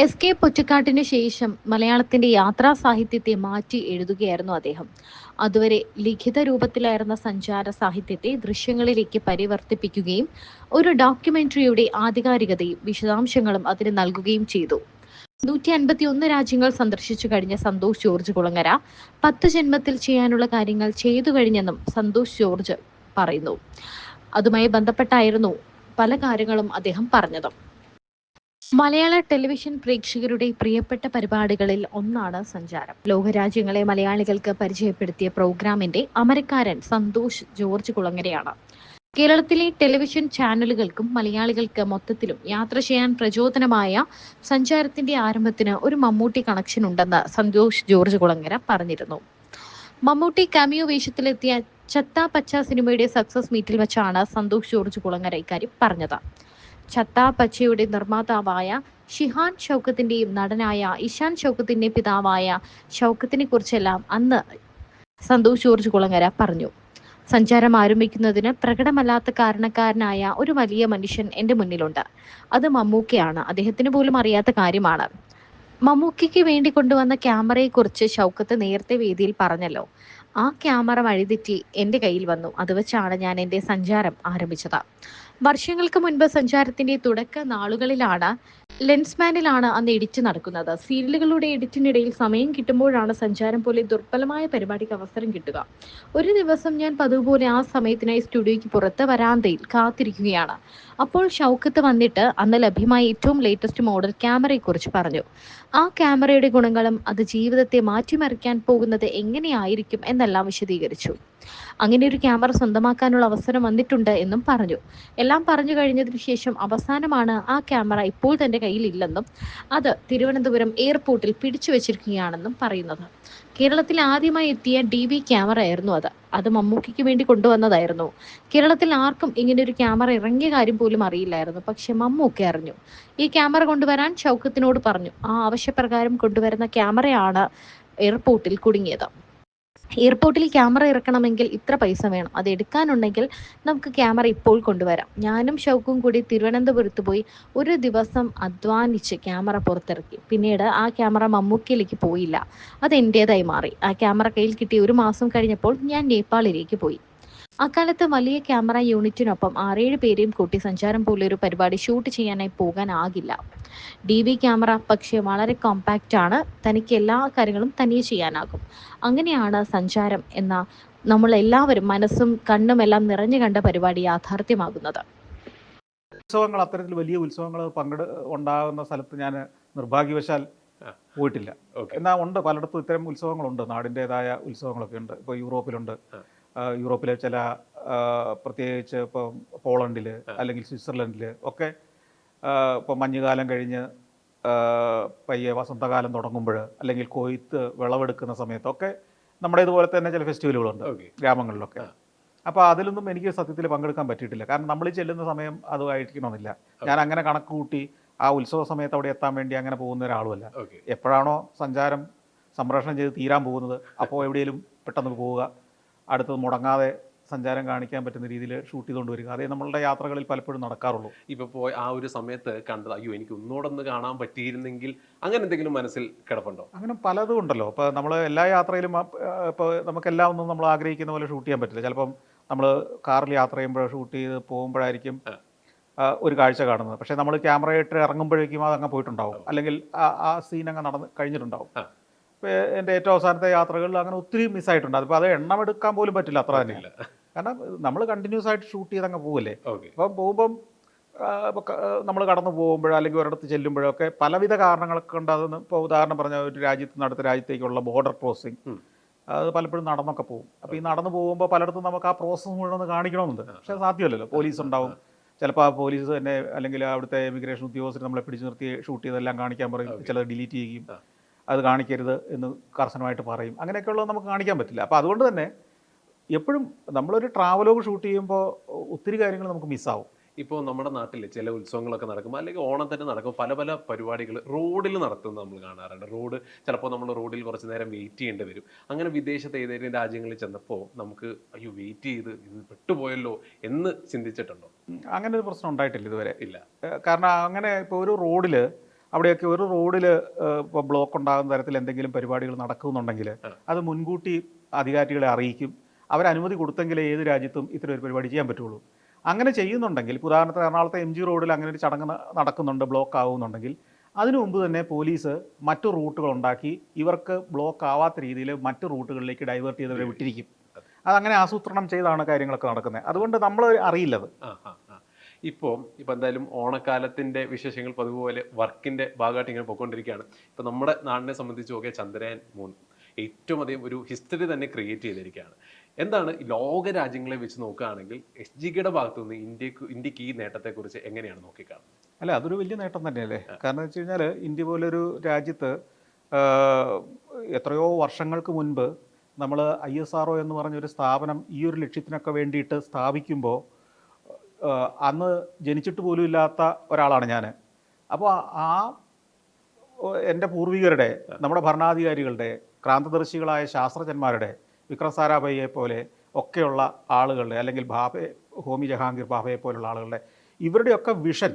എസ്.കെ. പൊറ്റക്കാട്ടിന് ശേഷം മലയാളത്തിന്റെ യാത്രാ സാഹിത്യത്തെ മാറ്റി എഴുതുകയായിരുന്നു അദ്ദേഹം. അതുവരെ ലിഖിത രൂപത്തിലായിരുന്ന സഞ്ചാര സാഹിത്യത്തെ ദൃശ്യങ്ങളിലേക്ക് പരിവർത്തിപ്പിക്കുകയും ഒരു ഡോക്യുമെന്ററിയുടെ ആധികാരികതയും വിശദാംശങ്ങളും അതിന് നൽകുകയും ചെയ്തു. 151 രാജ്യങ്ങൾ സന്ദർശിച്ചു കഴിഞ്ഞ സന്തോഷ് ജോർജ് കുളങ്ങര 10 ജന്മത്തിൽ ചെയ്യാനുള്ള കാര്യങ്ങൾ ചെയ്തു കഴിഞ്ഞെന്നും സന്തോഷ് ജോർജ് പറയുന്നു. അതുമായി ബന്ധപ്പെട്ടായിരുന്നു പല കാര്യങ്ങളും അദ്ദേഹം പറഞ്ഞത്. മലയാള ടെലിവിഷൻ പ്രേക്ഷകരുടെ പ്രിയപ്പെട്ട പരിപാടികളിൽ ഒന്നാണ് സഞ്ചാരം. ലോകരാജ്യങ്ങളെ മലയാളികൾക്ക് പരിചയപ്പെടുത്തിയ പ്രോഗ്രാമിന്റെ അമരക്കാരൻ സന്തോഷ് ജോർജ് കുളങ്ങരയാണ്. കേരളത്തിലെ ടെലിവിഷൻ ചാനലുകൾക്കും മലയാളികൾക്ക് മൊത്തത്തിലും യാത്ര ചെയ്യാൻ പ്രചോദനമായ സഞ്ചാരത്തിന്റെ ആരംഭത്തിന് ഒരു മമ്മൂട്ടി കണക്ഷൻ ഉണ്ടെന്ന് സന്തോഷ് ജോർജ് കുളങ്ങര പറഞ്ഞിരുന്നു. മമ്മൂട്ടി കാമിയോ വേഷത്തിലെത്തിയ ചത്ത പച്ച സിനിമയുടെ സക്സസ് മീറ്റിൽ വെച്ചാണ് സന്തോഷ് ജോർജ് കുളങ്ങര ഇക്കാര്യം പറഞ്ഞത്. ചത്ത പച്ചയുടെ നിർമ്മാതാവായ ഷിഹാൻ ഷൗക്കത്തിന്റെയും നടനായ ഇഷാൻ ഷൗക്കത്തിന്റെ പിതാവായ ഷൗക്കത്തിനെ കുറിച്ചെല്ലാം അന്ന് സന്തോഷ് ജോർജ് കുളങ്ങര പറഞ്ഞു. സഞ്ചാരം ആരംഭിക്കുന്നതിന് പ്രകടമല്ലാത്ത കാരണക്കാരനായ ഒരു വലിയ മനുഷ്യൻ എൻ്റെ മുന്നിലുണ്ട്. അത് മമ്മൂക്കയാണ്. അദ്ദേഹത്തിന് പോലും അറിയാത്ത കാര്യമാണ്. മമ്മൂക്കയ്ക്ക് വേണ്ടി കൊണ്ടുവന്ന ക്യാമറയെക്കുറിച്ച് ഷൗക്കത്ത് നേരത്തെ വേദിയിൽ പറഞ്ഞല്ലോ. ആ ക്യാമറ വഴിതെറ്റി എൻ്റെ കയ്യിൽ വന്നു. അത് വെച്ചാണ് ഞാൻ എൻ്റെ സഞ്ചാരം ആരംഭിച്ചത്. വർഷങ്ങൾക്ക് മുൻപ് സഞ്ചാരത്തിന്റെ തുടക്ക നാളുകളിലാണ് ലെൻസ്മാനിലാണ് അന്ന് എഡിറ്റ് നടക്കുന്നത്. സീരിയലുകളുടെ എഡിറ്റിനിടയിൽ സമയം കിട്ടുമ്പോഴാണ് സഞ്ചാരം പോലെ ദുർബലമായ പരിപാടിക്ക് അവസരം കിട്ടുക. ഒരു ദിവസം ഞാൻ പതിവ് പോലെ ആ സമയത്തിനായി സ്റ്റുഡിയോയ്ക്ക് പുറത്ത് വരാന്തയിൽ കാത്തിരിക്കുകയാണ്. അപ്പോൾ ഷൗക്കത്ത് വന്നിട്ട് അന്ന് ലഭ്യമായ ഏറ്റവും ലേറ്റസ്റ്റ് മോഡൽ ക്യാമറയെക്കുറിച്ച് പറഞ്ഞു. ആ ക്യാമറയുടെ ഗുണങ്ങളും അത് ജീവിതത്തെ മാറ്റിമറിക്കാൻ പോകുന്നത് എങ്ങനെയായിരിക്കും എന്നെല്ലാം വിശദീകരിച്ചു. അങ്ങനെ ഒരു ക്യാമറ സ്വന്തമാക്കാനുള്ള അവസരം വന്നിട്ടുണ്ട് എന്നും പറഞ്ഞു. എല്ലാം പറഞ്ഞു കഴിഞ്ഞതിന് ശേഷം അവസാനമാണ് ആ ക്യാമറ ഇപ്പോൾ തന്റെ കയ്യിലില്ലെന്നും അത് തിരുവനന്തപുരം എയർപോർട്ടിൽ പിടിച്ചു വെച്ചിരിക്കുകയാണെന്നും പറയുന്നത്. കേരളത്തിൽ ആദ്യമായി എത്തിയ DV ക്യാമറ ആയിരുന്നു അത്. അത് മമ്മൂക്കിക്ക് വേണ്ടി കൊണ്ടുവന്നതായിരുന്നു. കേരളത്തിൽ ആർക്കും ഇങ്ങനെ ഒരു ക്യാമറ ഇറങ്ങിയ കാര്യം പോലും അറിയില്ലായിരുന്നു. പക്ഷെ മമ്മൂക്ക അറിഞ്ഞു. ഈ ക്യാമറ കൊണ്ടുവരാൻ ഷൗക്കത്തിനോട് പറഞ്ഞു. ആ ആവശ്യപ്രകാരം കൊണ്ടുവരുന്ന ക്യാമറയാണ് എയർപോർട്ടിൽ കുടുങ്ങിയത്. എയർപോർട്ടിൽ ക്യാമറ ഇറക്കണമെങ്കിൽ ഇത്ര പൈസ വേണം. അത് എടുക്കാനുണ്ടെങ്കിൽ നമുക്ക് ക്യാമറ ഇപ്പോൾ കൊണ്ടുവരാം. ഞാനും ഷൗക്കും കൂടി തിരുവനന്തപുരത്ത് പോയി ഒരു ദിവസം അധ്വാനിച്ച് ക്യാമറ പുറത്തിറക്കി. പിന്നീട് ആ ക്യാമറ മമ്മൂക്കയിലേക്ക് പോയില്ല. അത് എൻ്റേതായി മാറി. ആ ക്യാമറ കയ്യിൽ കിട്ടി 1 മാസം കഴിഞ്ഞപ്പോൾ ഞാൻ നേപ്പാളിലേക്ക് പോയി. അക്കാലത്ത് വലിയ ക്യാമറ യൂണിറ്റിനൊപ്പം 6-7 പേരെയും കൂട്ടി സഞ്ചാരം പോലെ ഒരു പരിപാടി ഷൂട്ട് ചെയ്യാനായി പോകാനാകില്ല. DV ക്യാമറ പക്ഷേ വളരെ കോമ്പാക്റ്റ് ആണ്. തനിക്ക് എല്ലാ കാര്യങ്ങളും തനിയെ ചെയ്യാനാകും. അങ്ങനെയാണ് സഞ്ചാരം എന്ന നമ്മളെല്ലാവരും മനസ്സും കണ്ണും എല്ലാം നിറഞ്ഞു കണ്ട പരിപാടി യാഥാർത്ഥ്യമാകുന്നത്. ഉത്സവങ്ങൾ, അത്തരത്തിൽ വലിയ ഉത്സവങ്ങൾ ഉണ്ടാകുന്ന സ്ഥലത്ത് ഞാൻ നിർഭാഗ്യവശാൽ പോയിട്ടില്ല. എന്നാൽ ഉണ്ട്, പലയിടത്തും ഇത്തരം ഉത്സവങ്ങളുണ്ട്. നാടിൻ്റെതായ ഉത്സവങ്ങളൊക്കെ ഉണ്ട്. ഇപ്പോൾ യൂറോപ്പിലുണ്ട്. യൂറോപ്പിലെ ചില പ്രത്യേകിച്ച് ഇപ്പോൾ പോളണ്ടിൽ അല്ലെങ്കിൽ സ്വിറ്റ്സർലൻഡിൽ ഒക്കെ ഇപ്പോൾ മഞ്ഞുകാലം കഴിഞ്ഞ് പയ്യെ വസന്തകാലം തുടങ്ങുമ്പോൾ അല്ലെങ്കിൽ കൊയ്ത്ത് വിളവെടുക്കുന്ന സമയത്തൊക്കെ നമ്മുടെ ഇതുപോലെ തന്നെ ചില ഫെസ്റ്റിവലുകളുണ്ട് ഗ്രാമങ്ങളിലൊക്കെ. അപ്പോൾ അതിലൊന്നും എനിക്ക് സത്യത്തിൽ പങ്കെടുക്കാൻ പറ്റിയിട്ടില്ല. കാരണം നമ്മൾ ചെല്ലുന്ന സമയം അതുമായിരിക്കണമെന്നില്ല. ഞാൻ അങ്ങനെ കണക്ക് കൂട്ടി ആ ഉത്സവ സമയത്ത് അവിടെ എത്താൻ വേണ്ടി അങ്ങനെ പോകുന്ന ഒരാളുമല്ല. എപ്പോഴാണോ സഞ്ചാരം സംപ്രേഷണം ചെയ്ത് തീരാൻ പോകുന്നത് അപ്പോൾ എവിടെയെങ്കിലും പെട്ടെന്ന് പോവുക, അടുത്തത് മുടങ്ങാതെ സഞ്ചാരം കാണിക്കാൻ പറ്റുന്ന രീതിയിൽ ഷൂട്ട് ചെയ്തുകൊണ്ട് വരിക. അതേ നമ്മളുടെ യാത്രകളിൽ പലപ്പോഴും നടക്കാറുള്ളൂ. ഇപ്പോൾ പോയി ആ ഒരു സമയത്ത് കണ്ടത് അയ്യോ എനിക്ക് ഒന്നോടൊന്ന് കാണാൻ പറ്റിയിരുന്നെങ്കിൽ അങ്ങനെ എന്തെങ്കിലും മനസ്സിൽ കിടപ്പുണ്ടോ? അങ്ങനെ പലതും ഉണ്ടല്ലോ. ഇപ്പോൾ നമ്മൾ എല്ലാ യാത്രയിലും ഇപ്പോൾ നമുക്കെല്ലാം ഒന്നും നമ്മൾ ആഗ്രഹിക്കുന്ന പോലെ ഷൂട്ട് ചെയ്യാൻ പറ്റില്ല. ചിലപ്പം നമ്മൾ കാറിൽ യാത്ര ചെയ്യുമ്പോൾ ഷൂട്ട് ചെയ്ത് പോകുമ്പോഴായിരിക്കും ഒരു കാഴ്ച കാണുന്നത്. പക്ഷേ നമ്മൾ ക്യാമറയിട്ട് ഇറങ്ങുമ്പോഴേക്കും അതങ്ങ് പോയിട്ടുണ്ടാവും, അല്ലെങ്കിൽ ആ സീൻ അങ്ങ് നടന്ന് കഴിഞ്ഞിട്ടുണ്ടാവും. ഇപ്പോൾ എൻ്റെ ഏറ്റവും അവസാനത്തെ യാത്രകളിൽ അങ്ങനെ ഒത്തിരി മിസ്സായിട്ടുണ്ട്. അതിപ്പോൾ അത് എണ്ണമെടുക്കാൻ പോലും പറ്റില്ല, അത്ര തന്നെയില്ല. കാരണം നമ്മൾ കണ്ടിന്യൂസ് ആയിട്ട് ഷൂട്ട് ചെയ്തങ്ങ് പോകല്ലേ. അപ്പം പോകുമ്പം നമ്മൾ കടന്നു പോകുമ്പോഴോ അല്ലെങ്കിൽ ഒരിടത്ത് ചെല്ലുമ്പോഴൊക്കെ പലവിധ കാരണങ്ങളൊക്കെ ഉണ്ട്. അതൊന്ന് ഇപ്പോൾ ഉദാഹരണം പറഞ്ഞാൽ ഒരു രാജ്യത്ത് നിന്ന് അടുത്ത രാജ്യത്തേക്കുള്ള ബോർഡർ ക്രോസിങ്, അത് പലപ്പോഴും നടന്നൊക്കെ പോകും. അപ്പോൾ ഈ നടന്നു പോകുമ്പോൾ പലയിടത്തും നമുക്ക് ആ പ്രോസസ്സ് മുഴുവൻ ഒന്ന് കാണിക്കണമെന്നുണ്ട്. പക്ഷേ സാധ്യമല്ലല്ലോ. പോലീസ് ഉണ്ടാവും. ചിലപ്പോൾ ആ പോലീസ് തന്നെ അല്ലെങ്കിൽ അവിടുത്തെ ഇമിഗ്രേഷൻ ഉദ്യോഗസ്ഥർ നമ്മളെ പിടിച്ചു നിർത്തി ഷൂട്ട് ചെയ്തെല്ലാം കാണിക്കാൻ പറയും. ചിലത് ഡിലീറ്റ് ചെയ്യും, അത് കാണിക്കരുത് എന്ന് കർശനമായിട്ട് പറയും. അങ്ങനെയൊക്കെയുള്ളത് നമുക്ക് കാണിക്കാൻ പറ്റില്ല. അപ്പോൾ അതുകൊണ്ട് തന്നെ എപ്പോഴും നമ്മളൊരു ട്രാവലോഗ് ഷൂട്ട് ചെയ്യുമ്പോൾ ഒത്തിരി കാര്യങ്ങൾ നമുക്ക് മിസ്സാവും. ഇപ്പോൾ നമ്മുടെ നാട്ടിൽ ചില ഉത്സവങ്ങളൊക്കെ നടക്കുമ്പോൾ അല്ലെങ്കിൽ ഓണം തന്നെ നടക്കുമ്പോൾ പല പല പരിപാടികൾ റോഡിൽ നടത്തുന്നത് നമ്മൾ കാണാറുണ്ട്. ചിലപ്പോൾ നമ്മൾ റോഡിൽ കുറച്ച് നേരം വെയിറ്റ് ചെയ്യേണ്ടി വരും. അങ്ങനെ വിദേശത്ത് ഏതെങ്കിലും രാജ്യങ്ങളിൽ ചെന്നപ്പോൾ നമുക്ക് അയ്യോ വെയിറ്റ് ചെയ്ത് ഇത് പെട്ടുപോയല്ലോ എന്ന് ചിന്തിച്ചിട്ടുണ്ടോ? അങ്ങനെ ഒരു പ്രശ്നം ഉണ്ടായിട്ടില്ല ഇതുവരെ. ഇല്ല. കാരണം അങ്ങനെ ഇപ്പോൾ ഒരു റോഡിൽ അവിടെയൊക്കെ ഒരു റോഡിൽ ഇപ്പോൾ ബ്ലോക്ക് ഉണ്ടാകുന്ന തരത്തിൽ എന്തെങ്കിലും പരിപാടികൾ നടക്കുന്നുണ്ടെങ്കിൽ അത് മുൻകൂട്ടി അധികാരികളെ അറിയിക്കും. അവരനുമതി കൊടുത്തെങ്കിലേ ഏത് രാജ്യത്തും ഇത്തരം ഒരു പരിപാടി ചെയ്യാൻ പറ്റുള്ളൂ. അങ്ങനെ ചെയ്യുന്നുണ്ടെങ്കിൽ, ഉദാഹരണത്തിന് എറണാകുളത്തെ MG റോഡിൽ അങ്ങനെ ഒരു ചടങ്ങ് നടക്കുന്നുണ്ട്, ബ്ലോക്ക് ആവുന്നുണ്ടെങ്കിൽ അതിനു മുമ്പ് തന്നെ പോലീസ് മറ്റു റൂട്ടുകൾ ഉണ്ടാക്കി ഇവർക്ക് ബ്ലോക്ക് ആവാത്ത രീതിയിൽ മറ്റു റൂട്ടുകളിലേക്ക് ഡൈവേർട്ട് ചെയ്തവരെ വിട്ടിരിക്കും. അതങ്ങനെ ആസൂത്രണം ചെയ്താണ് കാര്യങ്ങളൊക്കെ നടക്കുന്നത്. അതുകൊണ്ട് നമ്മൾ അറിയില്ലത്. ഇപ്പോൾ എന്തായാലും ഓണക്കാലത്തിൻ്റെ വിശേഷങ്ങൾ പതുപോലെ വർക്കിൻ്റെ ഭാഗമായിട്ട് ഇങ്ങനെ പോയിക്കൊണ്ടിരിക്കുകയാണ്. ഇപ്പോൾ നമ്മുടെ നാടിനെ സംബന്ധിച്ച് നോക്കിയാൽ ചന്ദ്രയാൻ 3 ഏറ്റവും അധികം ഒരു ഹിസ്റ്ററി തന്നെ ക്രിയേറ്റ് ചെയ്തിരിക്കുകയാണ്. എന്താണ് ലോക രാജ്യങ്ങളെ വെച്ച് നോക്കുകയാണെങ്കിൽ SGKയുടെ ഭാഗത്തു നിന്ന് ഇന്ത്യക്ക് ഈ നേട്ടത്തെക്കുറിച്ച് എങ്ങനെയാണ് നോക്കിക്കാണുന്നത്? അല്ല, അതൊരു വലിയ നേട്ടം തന്നെയല്ലേ. കാരണം എന്ന് വെച്ച് കഴിഞ്ഞാൽ ഇന്ത്യ പോലൊരു രാജ്യത്ത് എത്രയോ വർഷങ്ങൾക്ക് മുൻപ് നമ്മൾ ISRO എന്ന് പറഞ്ഞൊരു സ്ഥാപനം ഈ ഒരു ലക്ഷ്യത്തിനൊക്കെ വേണ്ടിയിട്ട് സ്ഥാപിക്കുമ്പോൾ അന്ന് ജനിച്ചിട്ട് പോലും ഇല്ലാത്ത ഒരാളാണ് ഞാൻ. അപ്പോൾ എൻ്റെ പൂർവികരുടെ, നമ്മുടെ ഭരണാധികാരികളുടെ, ക്രാന്തദർശികളായ ശാസ്ത്രജ്ഞന്മാരുടെ, വിക്രം സാരാഭായിയെ പോലെ ഒക്കെയുള്ള ആളുകളുടെ, അല്ലെങ്കിൽ ഹോമി ജഹാംഗീർ ഭാഭയെ പോലുള്ള ആളുകളുടെ, ഇവരുടെയൊക്കെ വിഷൻ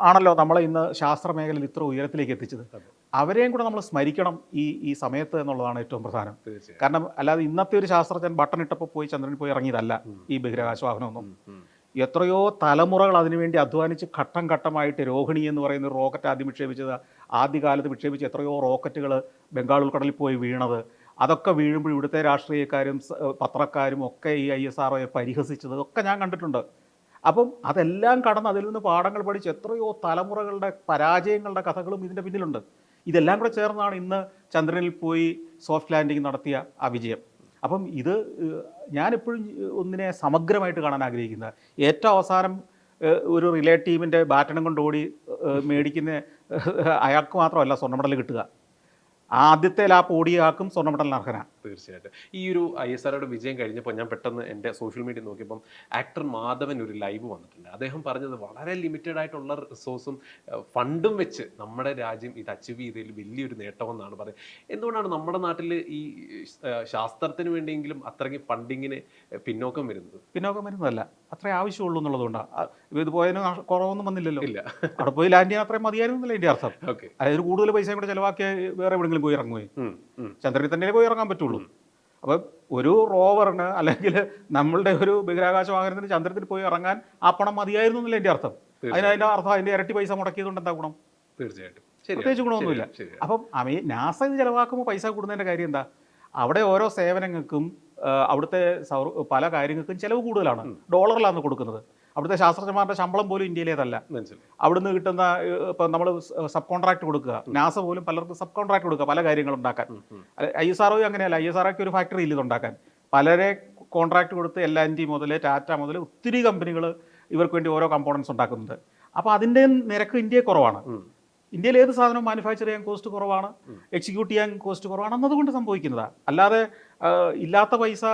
ആണല്ലോ നമ്മളെ ഇന്ന് ശാസ്ത്രമേഖലയിൽ ഇത്ര ഉയരത്തിലേക്ക് എത്തിച്ചത്. അവരെയും കൂടെ നമ്മൾ സ്മരിക്കണം ഈ സമയത്ത് എന്നുള്ളതാണ് ഏറ്റവും പ്രധാനം. കാരണം അല്ലാതെ ഇന്നത്തെ ഒരു ശാസ്ത്രജ്ഞൻ ബട്ടൺ ഇട്ടപ്പോൾ പോയി ചന്ദ്രനിൽ പോയി ഇറങ്ങിയതല്ല ഈ ബഹിരാകാശ വാഹനമൊന്നും. എത്രയോ തലമുറകൾ അതിനുവേണ്ടി അധ്വാനിച്ച് ഘട്ടം ഘട്ടമായിട്ട് രോഹിണി എന്ന് പറയുന്ന ഒരു റോക്കറ്റ് ആദ്യം വിക്ഷേപിച്ചത്, ആദ്യകാലത്ത് വിക്ഷേപിച്ച എത്രയോ റോക്കറ്റുകൾ ബംഗാൾ ഉൾക്കടലിൽ പോയി വീണത്, അതൊക്കെ വീഴുമ്പോൾ ഇവിടുത്തെ രാഷ്ട്രീയക്കാരും പത്രക്കാരും ഒക്കെ ഈ ISROയെ പരിഹസിച്ചത് ഒക്കെ ഞാൻ കണ്ടിട്ടുണ്ട്. അപ്പം അതെല്ലാം കടന്ന് അതിൽ നിന്ന് പാഠങ്ങൾ പഠിച്ച് എത്രയോ തലമുറകളുടെ പരാജയങ്ങളുടെ കഥകളും ഇതിൻ്റെ പിന്നിലുണ്ട്. ഇതെല്ലാം കൂടെ ചേർന്നാണ് ഇന്ന് ചന്ദ്രനിൽ പോയി സോഫ്റ്റ് ലാൻഡിങ് നടത്തിയ ആ വിജയം. അപ്പം ഇത് ഞാനെപ്പോഴും ഒന്നിനെ സമഗ്രമായിട്ട് കാണാൻ ആഗ്രഹിക്കുന്നത്. ഏറ്റവും അവസാനം ഒരു റിലേ ടീമിൻ്റെ ബാറ്റണം കൊണ്ട് ഓടി മേടിക്കുന്ന അയാൾക്ക് മാത്രമല്ല സ്വർണ്ണ മെഡൽ കിട്ടുക. ആദ്യത്തെ ലാപ്പ് ഓടിയ ആൾക്കും സ്വർണ്ണ മെഡലിന് അർഹനാണ്. തീർച്ചയായിട്ടും. ഈ ഒരു ISROയുടെ വിജയം കഴിഞ്ഞപ്പോൾ ഞാൻ പെട്ടെന്ന് എൻ്റെ സോഷ്യൽ മീഡിയ നോക്കിയപ്പം ആക്ടർ മാധവൻ ഒരു ലൈവ് വന്നിട്ടുണ്ട്. അദ്ദേഹം പറഞ്ഞത് വളരെ ലിമിറ്റഡ് ആയിട്ടുള്ള റിസോഴ്സും ഫണ്ടും വെച്ച് നമ്മുടെ രാജ്യം ഇത് അച്ചീവ് ചെയ്തതിൽ വലിയൊരു നേട്ടമെന്നാണ് പറയുന്നത്. എന്തുകൊണ്ടാണ് നമ്മുടെ നാട്ടിൽ ഈ ശാസ്ത്രത്തിന് വേണ്ടിയെങ്കിലും അത്രയ്ക്ക് ഫണ്ടിങ്ങിന് പിന്നോക്കം വരുന്നതല്ല, അത്രേ ആവശ്യമുള്ളൂ എന്നുള്ളതുകൊണ്ടാണ്. ഇത് പോയതിന് കുറവൊന്നും വന്നില്ലല്ലോ. ഇല്ല, അവിടെ പോയി ലാൻഡ് ചെയ്യാൻ അത്രയും മതിയായിരുന്നല്ലേ എൻ്റെ അർത്ഥം. ഓക്കെ, അതായത് കൂടുതൽ പൈസയും കൂടെ ചിലവാക്കിയ വേറെ എവിടെയെങ്കിലും പോയി ഇറങ്ങുകയും ചന്ദ്രനിൽ തന്നെ പോയി ഇറങ്ങാൻ പറ്റുള്ളൂ. അപ്പം ഒരു റോവറിന് അല്ലെങ്കിൽ നമ്മളുടെ ഒരു ബഹിരാകാശ വാഹനത്തിന് ചന്ദ്രത്തിൽ പോയി ഇറങ്ങാൻ ആ പണം മതിയായിരുന്നു എന്നല്ല എൻ്റെ അർത്ഥം. അതിൻ്റെ അർത്ഥം അതിൻ്റെ ഇരട്ടി പൈസ മുടക്കിയതുകൊണ്ട് എന്താ ഗുണം? തീർച്ചയായിട്ടും പ്രത്യേകിച്ച് ഗുണമൊന്നുമില്ല. അപ്പം നാസ ഇത് ചിലവാക്കുമ്പോൾ പൈസ കൂടുന്നതിൻ്റെ കാര്യം എന്താ? അവിടെ ഓരോ സേവനങ്ങൾക്കും അവിടുത്തെ പല കാര്യങ്ങൾക്കും ചിലവ് കൂടുതലാണ്. ഡോളറിലാണ് കൊടുക്കുന്നത്. അവിടുത്തെ ശാസ്ത്രജ്ഞന്മാരുടെ ശമ്പളം പോലും ഇന്ത്യയിലേതല്ല. അവിടുന്ന് കിട്ടുന്ന ഇപ്പം നമ്മൾ സബ് കോൺട്രാക്ട് കൊടുക്കുക, നാസ പോലും പലർക്കും സബ് കോൺട്രാക്ട് കൊടുക്കുക പല കാര്യങ്ങൾ ഉണ്ടാക്കാൻ. ISRO അങ്ങനെയല്ല. ISROയ്ക്ക് ഒരു ഫാക്ടറി ഇല്ല ഇതുണ്ടാക്കാൻ. പലരെ കോൺട്രാക്ട് കൊടുത്ത് LNT മുതൽ ടാറ്റ മുതൽ ഒത്തിരി കമ്പനികൾ ഇവർക്ക് വേണ്ടി ഓരോ കമ്പോണൻസ് ഉണ്ടാക്കുന്നുണ്ട്. അപ്പോൾ അതിൻ്റെ നിരക്ക് ഇന്ത്യയിൽ കുറവാണ്. ഇന്ത്യയിൽ ഏത് സാധനവും മാനുഫാക്ചർ ചെയ്യാൻ കോസ്റ്റ് കുറവാണ്, എക്സിക്യൂട്ട് ചെയ്യാൻ കോസ്റ്റ് കുറവാണ് എന്നതുകൊണ്ട് സംഭവിക്കുന്നതാണ്. അല്ലാതെ ഇല്ലാത്ത പൈസ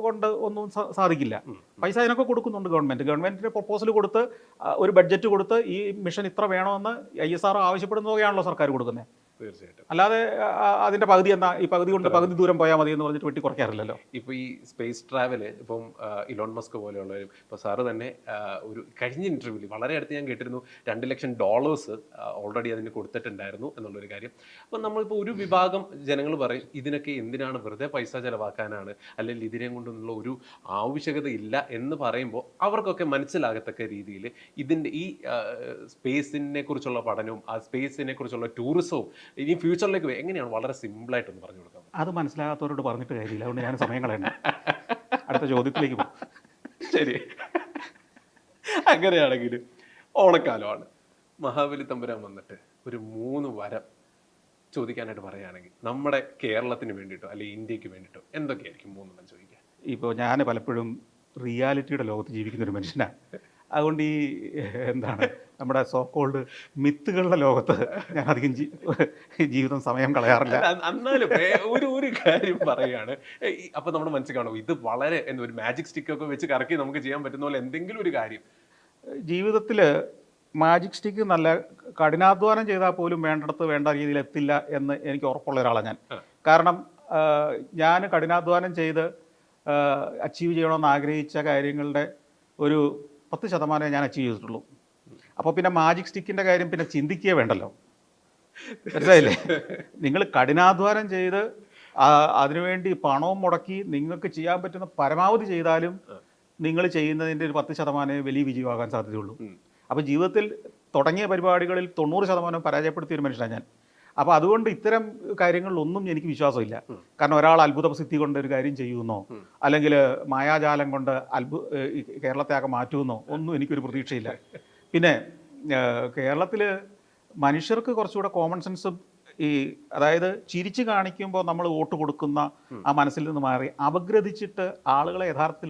കൊണ്ട് ഒന്നും സാധിക്കില്ല. പൈസ അതിനൊക്കെ കൊടുക്കുന്നുണ്ട് ഗവൺമെൻറ്റിൻ്റെ പ്രപ്പോസൽ കൊടുത്ത് ഒരു ബഡ്ജറ്റ് കൊടുത്ത് ഈ മിഷൻ ഇത്ര വേണമെന്ന് ISRO ആവശ്യപ്പെടുന്ന തുകയാണല്ലോ സർക്കാർ കൊടുക്കുന്നത്. തീർച്ചയായിട്ടും. അല്ലാതെ അതിൻ്റെ പകുതി എന്താ, ഈ പകുതി കൊണ്ട് പകുതി ദൂരം പോയാൽ മതി എന്ന് പറഞ്ഞിട്ട് വെട്ടി കുറയ്ക്കാറില്ലല്ലോ. ഇപ്പോൾ ഈ സ്പേസ് ട്രാവൽ ഇപ്പം ഇലോൺ മസ്ക് പോലെയുള്ളവരും, ഇപ്പോൾ സാറ് തന്നെ ഒരു കഴിഞ്ഞ ഇൻ്റർവ്യൂവിൽ വളരെ അടുത്ത് ഞാൻ കേട്ടിരുന്നു $2 ലക്ഷം ഓൾറെഡി അതിന് കൊടുത്തിട്ടുണ്ടായിരുന്നു എന്നുള്ളൊരു കാര്യം. അപ്പം നമ്മളിപ്പോൾ ഒരു വിഭാഗം ജനങ്ങൾ പറയും ഇതിനൊക്കെ എന്തിനാണ്, വെറുതെ പൈസ ചിലവാക്കാനാണ്, അല്ലെങ്കിൽ ഇതിനെ കൊണ്ടൊന്നുള്ള ഒരു ആവശ്യകത ഇല്ല എന്ന് പറയുമ്പോൾ അവർക്കൊക്കെ മനസ്സിലാകത്തക്ക രീതിയിൽ ഇതിൻ്റെ ഈ സ്പേസിനെ കുറിച്ചുള്ള പഠനവും ആ സ്പേസിനെ കുറിച്ചുള്ള ടൂറിസവും ഇനി ഫ്യൂച്ചറിലേക്ക് എങ്ങനെയാണ് വളരെ സിമ്പിളായിട്ടൊന്ന് പറഞ്ഞു കൊടുക്കാം. അത് മനസ്സിലാകാത്തവരോട് പറഞ്ഞിട്ട് കാര്യമില്ല. അതുകൊണ്ട് ഞാൻ സമയം കളയണ്ട. അടുത്ത ചോദ്യത്തിലേക്ക് പോകും. ശരി, അങ്ങനെയാണെങ്കിൽ ഓണക്കാലമാണ്. മഹാബലി തമ്പുരാൻ വന്നിട്ട് ഒരു 3 വരം ചോദിക്കാനായിട്ട് പറയുകയാണെങ്കിൽ നമ്മുടെ കേരളത്തിന് വേണ്ടിയിട്ടോ അല്ലെങ്കിൽ ഇന്ത്യക്ക് വേണ്ടിയിട്ടോ എന്തൊക്കെയായിരിക്കും 3 വരം ചോദിക്കുക? ഇപ്പോൾ ഞാൻ പലപ്പോഴും റിയാലിറ്റിയുടെ ലോകത്ത് ജീവിക്കുന്നൊരു മനുഷ്യനാണ്. അതുകൊണ്ട് ഈ എന്താണ് നമ്മുടെ സോക്കോൾഡ് മിത്തുകളുടെ ലോകത്ത് ഞാൻ അധികം ജീവിതം സമയം കളയാറില്ല. എന്നാലും ഒരു കാര്യം പറയുകയാണ്, അപ്പം നമ്മുടെ മനസ്സിൽ കാണും ഇത് വളരെ ഒരു മാജിക് സ്റ്റിക്കൊക്കെ വെച്ച് കറക്കി നമുക്ക് ചെയ്യാൻ പറ്റുന്ന പോലെ എന്തെങ്കിലും ഒരു കാര്യം ജീവിതത്തിൽ. മാജിക് സ്റ്റിക്ക് നല്ല കഠിനാധ്വാനം ചെയ്താൽ പോലും വേണ്ടിടത്ത് വേണ്ട രീതിയിൽ എത്തില്ല എന്ന് എനിക്ക് ഉറപ്പുള്ള ഒരാളാണ് ഞാൻ. കാരണം ഞാൻ കഠിനാധ്വാനം ചെയ്ത് അച്ചീവ് ചെയ്യണമെന്ന് ആഗ്രഹിച്ച കാര്യങ്ങളുടെ ഒരു 10% ഞാൻ അച്ചീവ് ചെയ്തിട്ടുള്ളൂ. അപ്പോൾ പിന്നെ മാജിക് സ്റ്റിക്കിൻ്റെ കാര്യം പിന്നെ ചിന്തിക്കുകയേ വേണ്ടല്ലോ. മനസ്സിലായില്ലേ? നിങ്ങൾ കഠിനാധ്വാനം ചെയ്ത് അതിനുവേണ്ടി പണവും മുടക്കി നിങ്ങൾക്ക് ചെയ്യാൻ പറ്റുന്ന പരമാവധി ചെയ്താലും നിങ്ങൾ ചെയ്യുന്നതിൻ്റെ ഒരു 10% വലിയ വിജയമാകാൻ സാധ്യതയുള്ളൂ. അപ്പോൾ ജീവിതത്തിൽ തുടങ്ങിയ പരിപാടികളിൽ 90% പരാജയപ്പെടുത്തിയ ഒരു മനുഷ്യനാണ് ഞാൻ. അപ്പോൾ അതുകൊണ്ട് ഇത്തരം കാര്യങ്ങളിലൊന്നും എനിക്ക് വിശ്വാസമില്ല. കാരണം ഒരാൾ അത്ഭുത സിദ്ധി കൊണ്ട് ഒരു കാര്യം ചെയ്യുമെന്നോ അല്ലെങ്കിൽ മായാജാലം കൊണ്ട് കേരളത്തെ ആകെ മാറ്റുമെന്നോ ഒന്നും എനിക്കൊരു പ്രതീക്ഷയില്ല. പിന്നെ കേരളത്തിൽ മനുഷ്യർക്ക് കുറച്ചുകൂടെ കോമൺ സെൻസും അതായത് ചിരിച്ചു കാണിക്കുമ്പോൾ നമ്മൾ വോട്ട് കൊടുക്കുന്ന ആ മനസ്സിൽ നിന്ന് മാറി അപഗ്രഥിച്ചിട്ട് ആളുകളെ യഥാർത്ഥത്തിൽ